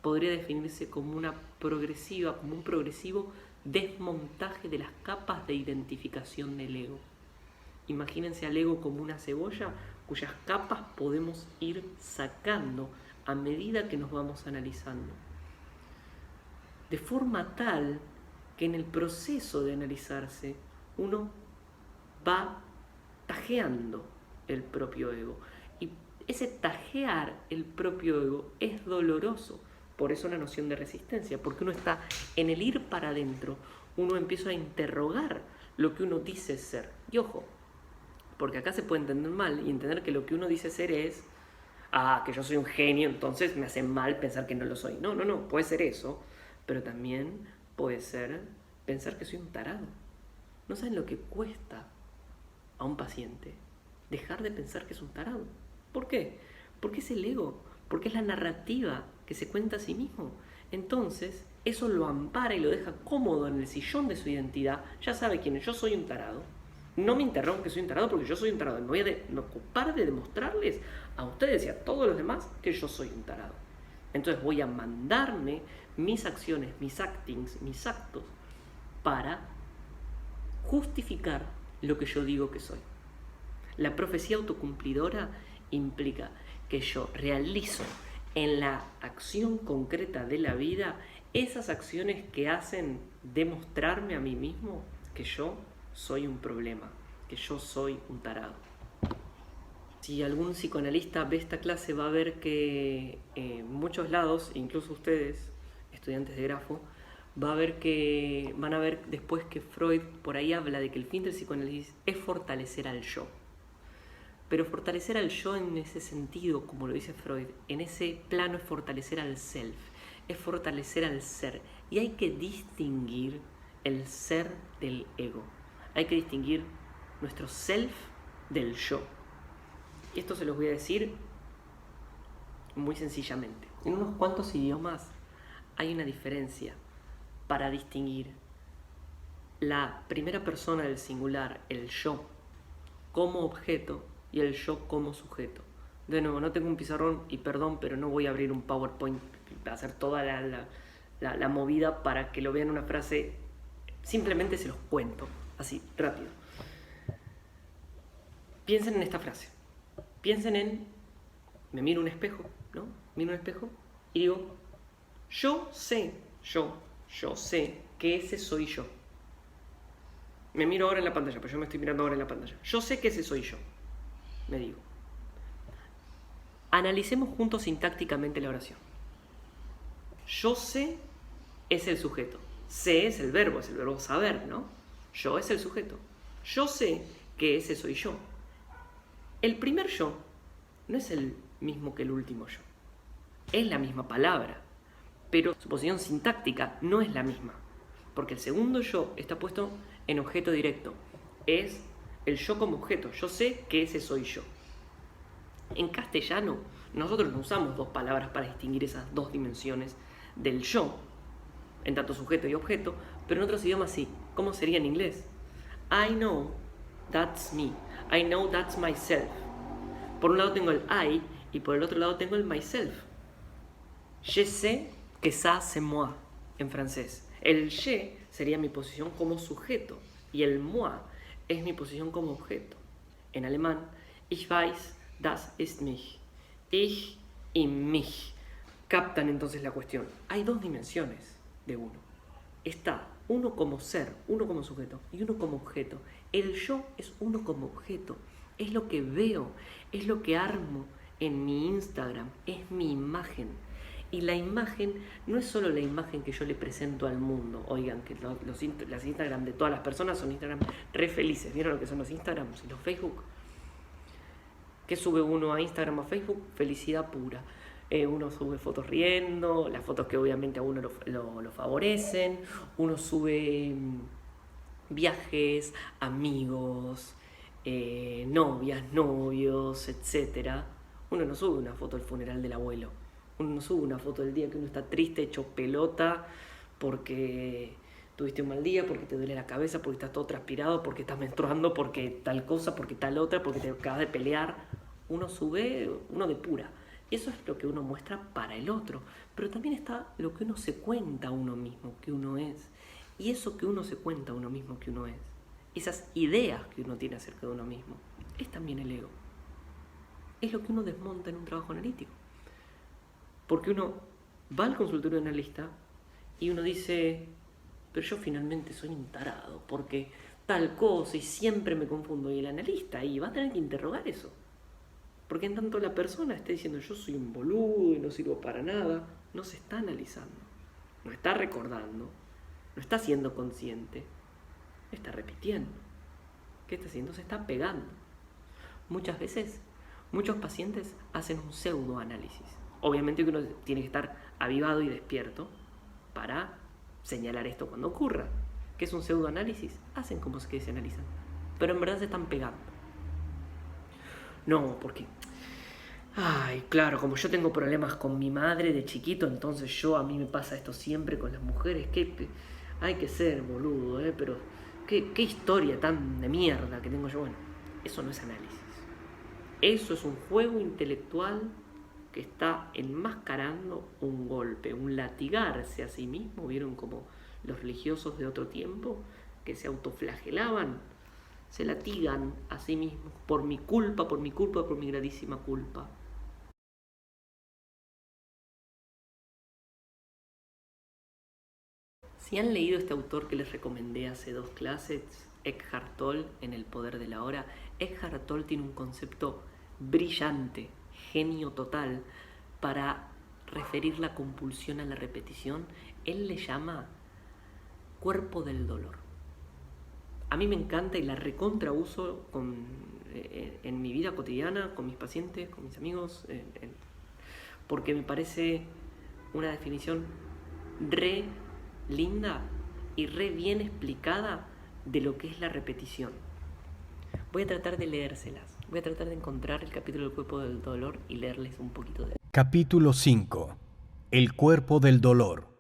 podría definirse como un progresivo desmontaje de las capas de identificación del ego. Imagínense al ego como una cebolla cuyas capas podemos ir sacando a medida que nos vamos analizando. De forma tal que en el proceso de analizarse uno va tajeando el propio ego. Y ese tajear el propio ego es doloroso. Por eso la noción de resistencia, porque uno está en el ir para adentro, uno empieza a interrogar lo que uno dice ser. Y ojo, porque acá se puede entender mal y entender que lo que uno dice ser es que yo soy un genio, entonces me hace mal pensar que no lo soy. No, puede ser eso, pero también puede ser pensar que soy un tarado. No saben lo que cuesta a un paciente dejar de pensar que es un tarado. ¿Por qué? Porque es el ego, porque es la narrativa que se cuenta a sí mismo. Entonces, eso lo ampara y lo deja cómodo en el sillón de su identidad. Ya sabe quién es, yo soy un tarado. No me interrumpan que soy un tarado porque yo soy un tarado. Me voy a ocupar de demostrarles a ustedes y a todos los demás que yo soy un tarado. Entonces voy a mandarme mis acciones, mis actings, mis actos para justificar lo que yo digo que soy. La profecía autocumplidora implica que yo realizo en la acción concreta de la vida esas acciones que hacen demostrarme a mí mismo que yo soy un problema, que yo soy un tarado. Si algún psicoanalista ve esta clase va a ver que en muchos lados, incluso ustedes, estudiantes de grafo, van a ver después que Freud por ahí habla de que el fin del psicoanálisis es fortalecer al yo. Pero fortalecer al yo en ese sentido, como lo dice Freud, en ese plano es fortalecer al self, es fortalecer al ser. Y hay que distinguir el ser del ego. Hay que distinguir nuestro self del yo. Y esto se los voy a decir muy sencillamente. En unos cuantos idiomas hay una diferencia para distinguir la primera persona del singular, el yo, como objeto y el yo como sujeto. De nuevo, no tengo un pizarrón y perdón, pero no voy a abrir un PowerPoint para hacer toda la movida para que lo vean una frase. Simplemente se los cuento, así, rápido. Piensen en esta frase. Piensen en, me miro un espejo, ¿no? Miro un espejo y digo, yo sé que ese soy yo. Me miro ahora en la pantalla, pero yo me estoy mirando ahora en la pantalla. Yo sé que ese soy yo, me digo. Analicemos juntos sintácticamente la oración. Yo sé es el sujeto. Sé es el verbo saber, ¿no? Yo es el sujeto. Yo sé que ese soy yo. El primer yo no es el mismo que el último yo. Es la misma palabra, pero su posición sintáctica no es la misma, porque el segundo yo está puesto en objeto directo. Es el yo como objeto. Yo sé que ese soy yo. En castellano, nosotros no usamos dos palabras para distinguir esas dos dimensiones del yo, en tanto sujeto y objeto, pero en otros idiomas sí. ¿Cómo sería en inglés? I know that's me. I know that's myself. Por un lado tengo el I y por el otro lado tengo el myself. Je sais que ça c'est moi en francés. El je sería mi posición como sujeto y el moi es mi posición como objeto. En alemán, ich weiß, das ist mich. Ich y mich. Captan entonces la cuestión. Hay dos dimensiones de uno. Está uno como ser, uno como sujeto y uno como objeto. El yo es uno como objeto. Es lo que veo, es lo que armo en mi Instagram, es mi imagen. Y la imagen no es solo la imagen que yo le presento al mundo. Oigan, que las Instagram de todas las personas son Instagram re felices. ¿Vieron lo que son los Instagrams y los Facebook? ¿Qué sube uno a Instagram o a Facebook? Felicidad pura. Uno sube fotos riendo, las fotos que obviamente a uno lo favorecen. Uno sube viajes, amigos, novias, novios, etc. Uno no sube una foto del funeral del abuelo. Uno no sube una foto del día que uno está triste, hecho pelota, porque tuviste un mal día, porque te duele la cabeza, porque estás todo transpirado, porque estás menstruando, porque tal cosa, porque tal otra, porque te acabas de pelear. Uno sube, uno depura. Y eso es lo que uno muestra para el otro. Pero también está lo que uno se cuenta a uno mismo que uno es. Y eso que uno se cuenta a uno mismo que uno es, esas ideas que uno tiene acerca de uno mismo, es también el ego. Es lo que uno desmonta en un trabajo analítico. Porque uno va al consultorio de analista y uno dice, pero yo finalmente soy un tarado, porque tal cosa y siempre me confundo. Y el analista ahí va a tener que interrogar eso. Porque en tanto la persona esté diciendo yo soy un boludo y no sirvo para nada, no se está analizando, no está recordando, no está siendo consciente, está repitiendo. ¿Qué está haciendo? Se está pegando. Muchas veces, muchos pacientes hacen un pseudoanálisis. Obviamente que uno tiene que estar avivado y despierto para señalar esto cuando ocurra. ¿Qué es un pseudoanálisis? Hacen como que se analizan, pero en verdad se están pegando. No, porque, ay, claro, como yo tengo problemas con mi madre de chiquito, entonces a mí me pasa esto siempre con las mujeres. Hay que ser boludo, pero qué historia tan de mierda que tengo yo. Bueno, eso no es análisis. Eso es un juego intelectual que está enmascarando un golpe, un latigarse a sí mismo. ¿Vieron como los religiosos de otro tiempo que se autoflagelaban? Se latigan a sí mismos por mi culpa, por mi gravísima culpa. Si han leído este autor que les recomendé hace 2 clases, Eckhart Tolle, en El poder de la hora, Eckhart Tolle tiene un concepto brillante, genio total, para referir la compulsión a la repetición. Él le llama cuerpo del dolor. A mí me encanta y la recontra uso en mi vida cotidiana, con mis pacientes, con mis amigos, porque me parece una definición re linda y re bien explicada de lo que es la repetición. Voy a tratar de leérselas. Voy a tratar de encontrar el capítulo del cuerpo del dolor y leerles un poquito de él. Capítulo 5. El cuerpo del dolor.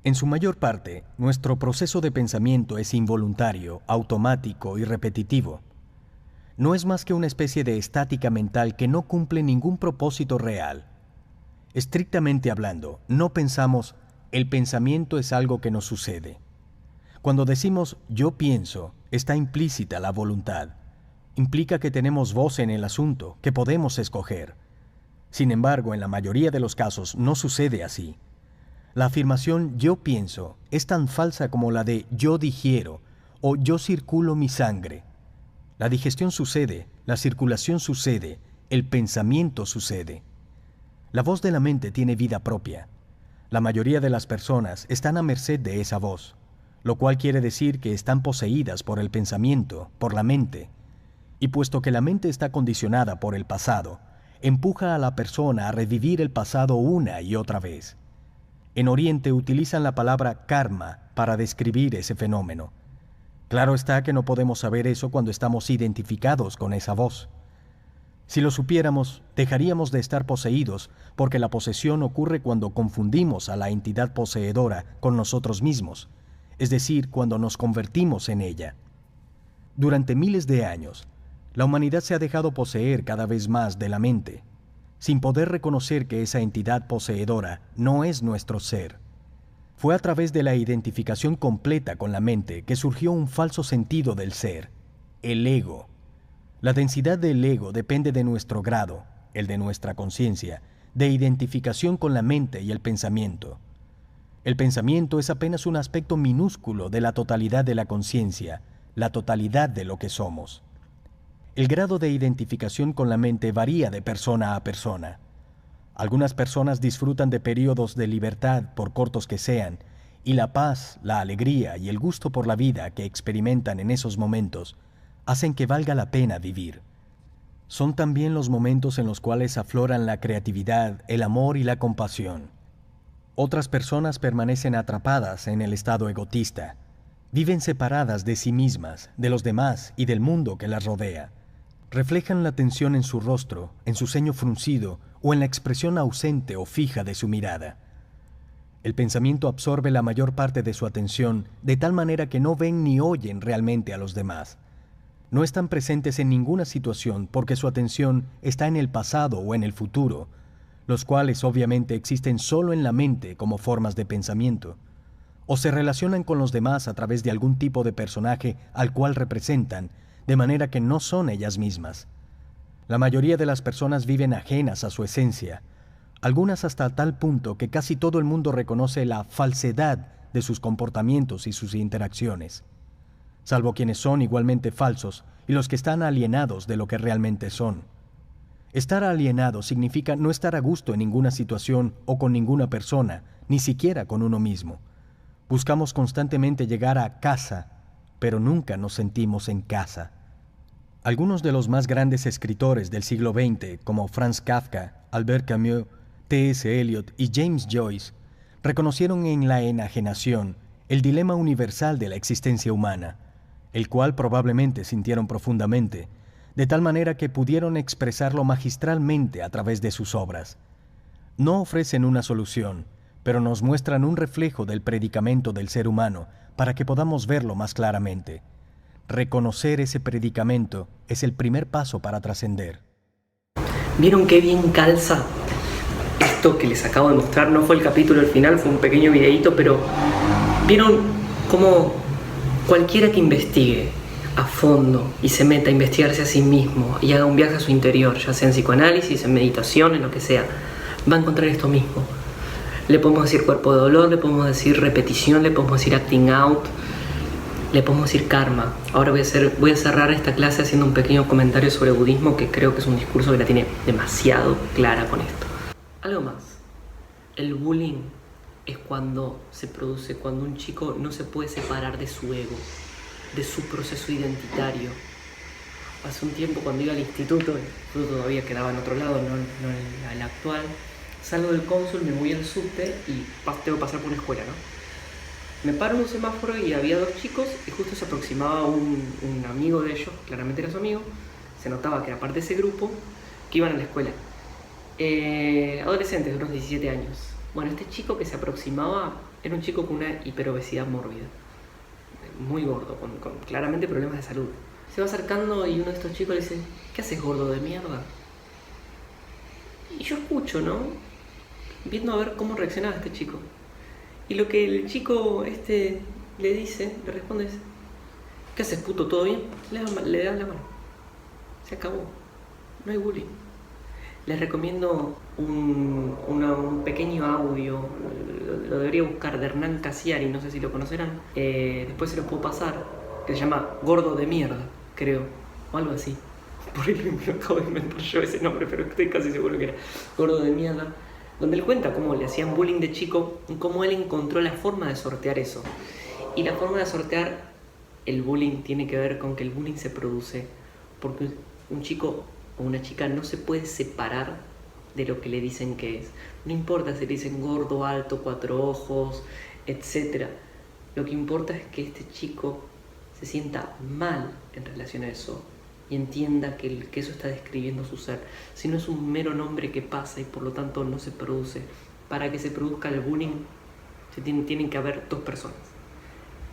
En su mayor parte, nuestro proceso de pensamiento es involuntario, automático y repetitivo. No es más que una especie de estática mental que no cumple ningún propósito real. Estrictamente hablando, no pensamos, el pensamiento es algo que nos sucede. Cuando decimos yo pienso, está implícita la voluntad. Implica que tenemos voz en el asunto, que podemos escoger. Sin embargo, en la mayoría de los casos no sucede así. La afirmación yo pienso es tan falsa como la de yo digiero o yo circulo mi sangre. La digestión sucede, la circulación sucede, el pensamiento sucede. La voz de la mente tiene vida propia. La mayoría de las personas están a merced de esa voz, lo cual quiere decir que están poseídas por el pensamiento, por la mente. Y puesto que la mente está condicionada por el pasado, empuja a la persona a revivir el pasado una y otra vez. En Oriente utilizan la palabra karma para describir ese fenómeno. Claro está que no podemos saber eso cuando estamos identificados con esa voz. Si lo supiéramos, dejaríamos de estar poseídos, porque la posesión ocurre cuando confundimos a la entidad poseedora con nosotros mismos, es decir, cuando nos convertimos en ella. Durante miles de años, la humanidad se ha dejado poseer cada vez más de la mente, sin poder reconocer que esa entidad poseedora no es nuestro ser. Fue a través de la identificación completa con la mente que surgió un falso sentido del ser, el ego. La densidad del ego depende de nuestro grado, el de nuestra conciencia, de identificación con la mente y el pensamiento. El pensamiento es apenas un aspecto minúsculo de la totalidad de la conciencia, la totalidad de lo que somos. El grado de identificación con la mente varía de persona a persona. Algunas personas disfrutan de periodos de libertad, por cortos que sean, y la paz, la alegría y el gusto por la vida que experimentan en esos momentos hacen que valga la pena vivir. Son también los momentos en los cuales afloran la creatividad, el amor y la compasión. Otras personas permanecen atrapadas en el estado egotista. Viven separadas de sí mismas, de los demás y del mundo que las rodea. Reflejan la tensión en su rostro, en su ceño fruncido o en la expresión ausente o fija de su mirada. El pensamiento absorbe la mayor parte de su atención de tal manera que no ven ni oyen realmente a los demás. No están presentes en ninguna situación porque su atención está en el pasado o en el futuro, los cuales obviamente existen solo en la mente como formas de pensamiento, o se relacionan con los demás a través de algún tipo de personaje al cual representan, de manera que no son ellas mismas. La mayoría de las personas viven ajenas a su esencia, algunas hasta tal punto que casi todo el mundo reconoce la falsedad de sus comportamientos y sus interacciones, salvo quienes son igualmente falsos y los que están alienados de lo que realmente son. Estar alienado significa no estar a gusto en ninguna situación o con ninguna persona, ni siquiera con uno mismo. Buscamos constantemente llegar a casa, pero nunca nos sentimos en casa. Algunos de los más grandes escritores del siglo XX, como Franz Kafka, Albert Camus, T.S. Eliot y James Joyce, reconocieron en la enajenación el dilema universal de la existencia humana, el cual probablemente sintieron profundamente, de tal manera que pudieron expresarlo magistralmente a través de sus obras. No ofrecen una solución, pero nos muestran un reflejo del predicamento del ser humano para que podamos verlo más claramente. Reconocer ese predicamento es el primer paso para trascender. ¿Vieron qué bien calza? Esto que les acabo de mostrar no fue el capítulo al final, fue un pequeño videíto, pero ¿vieron cómo cualquiera que investigue a fondo y se meta a investigarse a sí mismo y haga un viaje a su interior, ya sea en psicoanálisis, en meditación, en lo que sea, va a encontrar esto mismo? Le podemos decir cuerpo de dolor, le podemos decir repetición, le podemos decir acting out, le podemos decir karma. Ahora voy a cerrar esta clase haciendo un pequeño comentario sobre budismo, que creo que es un discurso que la tiene demasiado clara con esto. Algo más. El bullying es cuando se produce, cuando un chico no se puede separar de su ego, de su proceso identitario. Hace un tiempo, cuando iba al instituto, el instituto todavía quedaba en otro lado, no en el actual, salgo del cónsul, me voy al subte y tengo que pasar por una escuela, ¿no? Me paro en un semáforo y había 2 chicos y justo se aproximaba un amigo de ellos, claramente era su amigo, se notaba que era parte de ese grupo, que iban a la escuela. Adolescentes de unos 17 años. Bueno, este chico que se aproximaba era un chico con una hiperobesidad mórbida, muy gordo, con claramente problemas de salud. Se va acercando y uno de estos chicos le dice: ¿qué haces, gordo de mierda? Y yo escucho, ¿no? Viendo a ver cómo reaccionaba este chico. Y lo que el chico le dice, le responde es: ¿qué haces, puto? ¿Todo bien? Le da la mano. Se acabó. No hay bullying. Les recomiendo un pequeño audio, lo debería buscar, de Hernán Casiari, no sé si lo conocerán. Después se los puedo pasar, que se llama Gordo de Mierda, creo, o algo así. Por ahí lo acabo de inventar yo ese nombre, pero estoy casi seguro que era Gordo de Mierda, donde él cuenta cómo le hacían bullying de chico y cómo él encontró la forma de sortear eso. Y la forma de sortear el bullying tiene que ver con que el bullying se produce porque un chico o una chica no se puede separar de lo que le dicen que es. No importa si le dicen gordo, alto, 4 ojos, etc. Lo que importa es que este chico se sienta mal en relación a eso y entienda que eso está describiendo su ser. Si no es un mero nombre que pasa y por lo tanto no se produce. Para que se produzca el bullying tienen que haber 2 personas.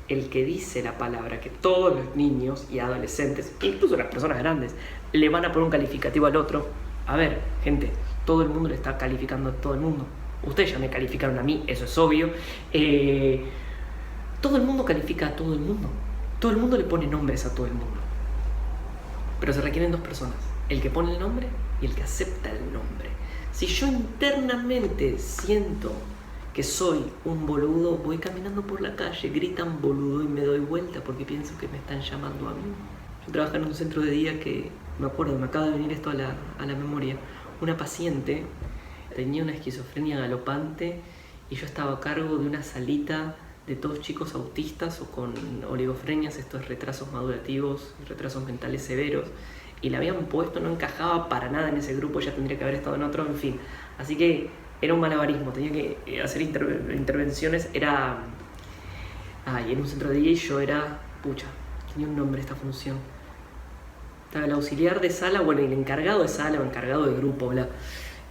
El que dice la palabra, que todos los niños y adolescentes, incluso las personas grandes, le van a poner un calificativo al otro. A ver, gente, todo el mundo le está calificando a todo el mundo. Ustedes ya me calificaron a mí, eso es obvio. Todo el mundo califica a todo el mundo. Todo el mundo le pone nombres a todo el mundo. Pero se requieren 2 personas. El que pone el nombre y el que acepta el nombre. Si yo internamente siento que soy un boludo, voy caminando por la calle, gritan boludo y me doy vuelta porque pienso que me están llamando a mí. Yo trabajaba en un centro de día que, me acuerdo, me acaba de venir esto a la memoria. Una paciente tenía una esquizofrenia galopante y yo estaba a cargo de una salita de todos chicos autistas o con oligofrenias, estos retrasos madurativos, retrasos mentales severos, y la habían puesto, no encajaba para nada en ese grupo, ya tendría que haber estado en otro, en fin. Así que era un malabarismo, tenía que hacer intervenciones, era... y en un centro de día yo era... tenía un nombre esta función. Estaba el auxiliar de sala, bueno, y el encargado de sala o encargado de grupo, bla.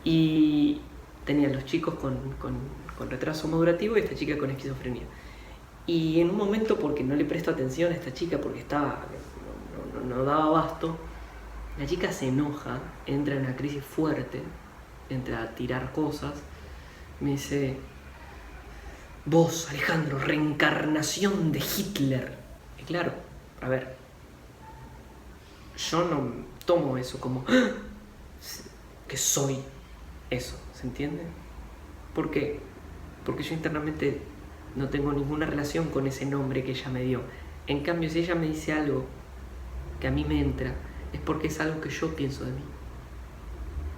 Y tenían los chicos con retraso madurativo y esta chica con esquizofrenia. Y en un momento, porque no le presto atención a esta chica, porque no daba abasto, la chica se enoja, entra en una crisis fuerte, entra a tirar cosas, me dice: vos, Alejandro, reencarnación de Hitler. Y claro, a ver, yo no tomo eso como que soy eso, ¿se entiende? ¿Por qué? Porque yo internamente no tengo ninguna relación con ese nombre que ella me dio. En cambio, si ella me dice algo que a mí me entra, es porque es algo que yo pienso de mí.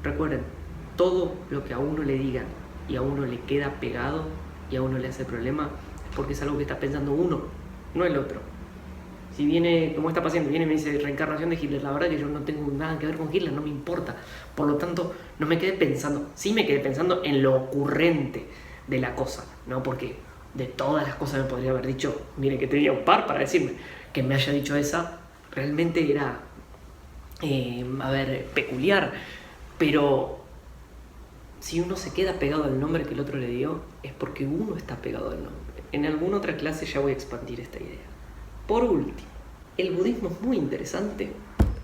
Recuerden, todo lo que a uno le digan y a uno le queda pegado y a uno le hace problema, es porque es algo que está pensando uno, no el otro. Si viene, como esta paciente, viene y me dice reencarnación de Hitler, la verdad que yo no tengo nada que ver con Hitler, no me importa. Por lo tanto, no me quedé pensando, sí me quedé pensando en lo ocurrente de la cosa, ¿no? Porque de todas las cosas me podría haber dicho, mire que tenía un par para decirme, que me haya dicho esa, realmente era, peculiar. Pero si uno se queda pegado al nombre que el otro le dio, es porque uno está pegado al nombre. En alguna otra clase ya voy a expandir esta idea. Por último, el budismo es muy interesante.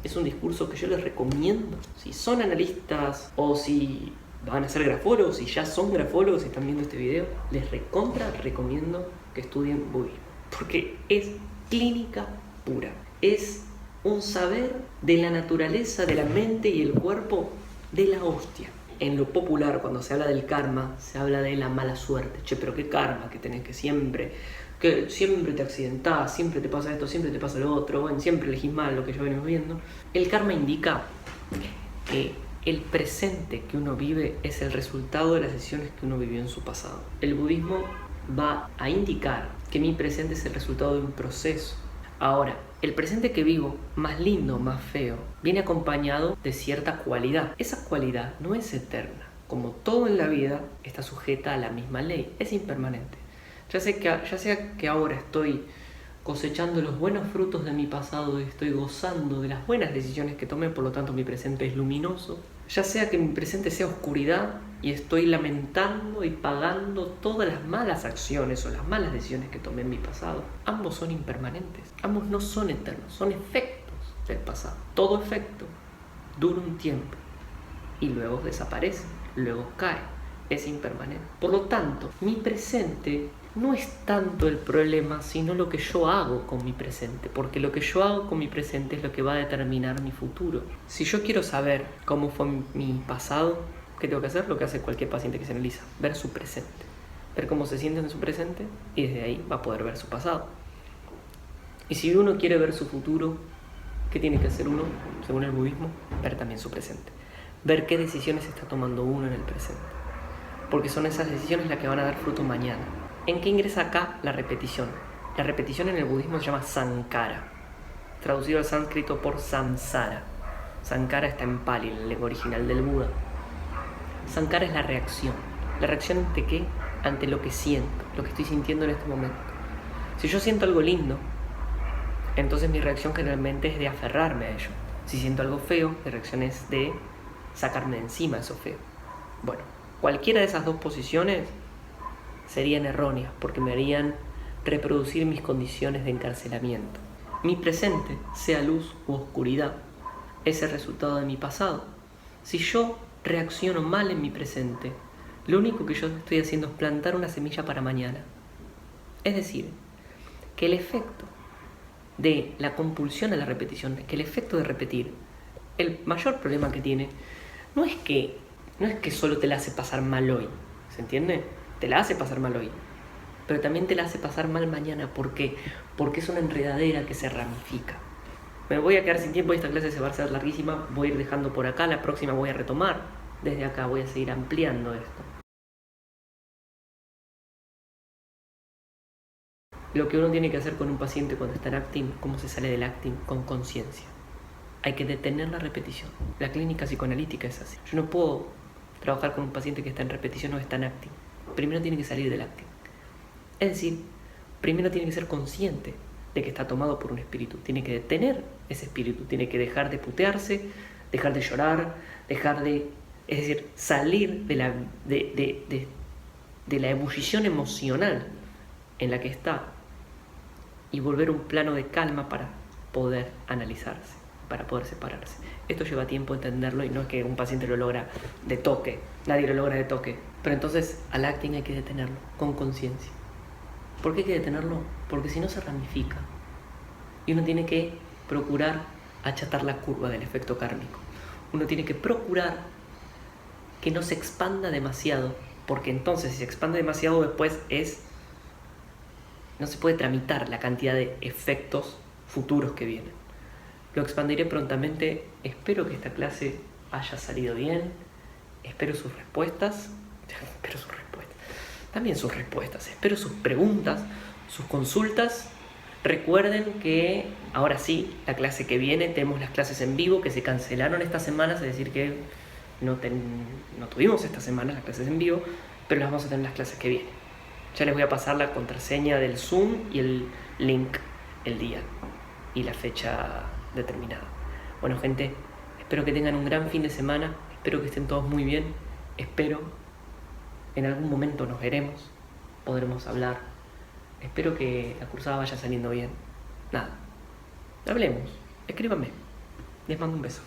Es un discurso que yo les recomiendo. Si son analistas o si van a ser grafólogos, si ya son grafólogos y están viendo este video, les recomiendo que estudien budismo. Porque es clínica pura. Es un saber de la naturaleza, de la mente y el cuerpo de la hostia. En lo popular, cuando se habla del karma, se habla de la mala suerte. Che, pero qué karma que tenés, que siempre te accidentás, siempre te pasa esto, siempre te pasa lo otro, bueno, siempre elegís mal, lo que ya venimos viendo. El karma indica que el presente que uno vive es el resultado de las decisiones que uno vivió en su pasado. El budismo va a indicar que mi presente es el resultado de un proceso. Ahora, el presente que vivo, más lindo, más feo, viene acompañado de cierta cualidad. Esa cualidad no es eterna. Como todo en la vida, está sujeta a la misma ley, es impermanente. Ya sea que ahora estoy cosechando los buenos frutos de mi pasado y estoy gozando de las buenas decisiones que tomé, por lo tanto mi presente es luminoso. Ya sea que mi presente sea oscuridad y estoy lamentando y pagando todas las malas acciones o las malas decisiones que tomé en mi pasado. Ambos son impermanentes, ambos no son eternos, son efectos del pasado. Todo efecto dura un tiempo y luego desaparece, luego cae, es impermanente. Por lo tanto, mi presente no es tanto el problema, sino lo que yo hago con mi presente, porque lo que yo hago con mi presente es lo que va a determinar mi futuro. Si yo quiero saber cómo fue mi pasado, ¿qué tengo que hacer? Lo que hace cualquier paciente que se analiza, ver su presente, ver cómo se siente en su presente y desde ahí va a poder ver su pasado. Y si uno quiere ver su futuro, ¿qué tiene que hacer uno, según el budismo? Ver también su presente, ver qué decisiones está tomando uno en el presente, porque son esas decisiones las que van a dar fruto mañana. ¿En qué ingresa acá la repetición? La repetición en el budismo se llama sankara, traducido al sánscrito por samsara. Sankara está en Pali, en la lengua original del Buda. Sankara es la reacción. ¿La reacción ante qué? Ante lo que siento, lo que estoy sintiendo en este momento. Si yo siento algo lindo, entonces mi reacción generalmente es de aferrarme a ello. Si siento algo feo, mi reacción es de sacarme de encima eso feo. Bueno, cualquiera de esas dos posiciones serían erróneas porque me harían reproducir mis condiciones de encarcelamiento. Mi presente, sea luz u oscuridad, es el resultado de mi pasado. Si yo reacciono mal en mi presente, lo único que yo estoy haciendo es plantar una semilla para mañana. Es decir, que el efecto de la compulsión a la repetición, que el efecto de repetir, el mayor problema que tiene no es que solo te la hace pasar mal hoy, ¿se entiende? Te la hace pasar mal hoy, pero también te la hace pasar mal mañana. ¿Por qué? Porque es una enredadera que se ramifica. Me voy a quedar sin tiempo, esta clase se va a hacer larguísima, voy a ir dejando por acá, la próxima voy a retomar. Desde acá voy a seguir ampliando esto. Lo que uno tiene que hacer con un paciente cuando está en acting, cómo se sale del acting, con conciencia. Hay que detener la repetición. La clínica psicoanalítica es así. Yo no puedo trabajar con un paciente que está en repetición o está en acting. Primero tiene que salir del acting. Es decir, primero tiene que ser consciente de que está tomado por un espíritu. Tiene que detener ese espíritu. Tiene que dejar de putearse, dejar de llorar, es decir, salir de la ebullición emocional en la que está y volver a un plano de calma para poder analizarse, para poder separarse. Esto lleva tiempo entenderlo y no es que un paciente lo logra de toque, nadie lo logra de toque. Pero entonces al acting hay que detenerlo con conciencia. ¿Por qué hay que detenerlo? Porque si no se ramifica y uno tiene que procurar achatar la curva del efecto kármico. Uno tiene que procurar que no se expanda demasiado, porque entonces si se expande demasiado después no se puede tramitar la cantidad de efectos futuros que vienen. Lo expandiré prontamente. Espero que esta clase haya salido bien. Espero sus respuestas. También sus respuestas. Espero sus preguntas, sus consultas. Recuerden que ahora sí, la clase que viene, tenemos las clases en vivo que se cancelaron estas semanas, es decir que no tuvimos esta semana las clases en vivo, pero las vamos a tener las clases que vienen. Ya les voy a pasar la contraseña del Zoom y el link, el día y la fecha determinada. Bueno, gente, espero que tengan un gran fin de semana, espero que estén todos muy bien, espero en algún momento nos veremos, podremos hablar, espero que la cursada vaya saliendo bien. Nada, hablemos, escríbanme, les mando un beso.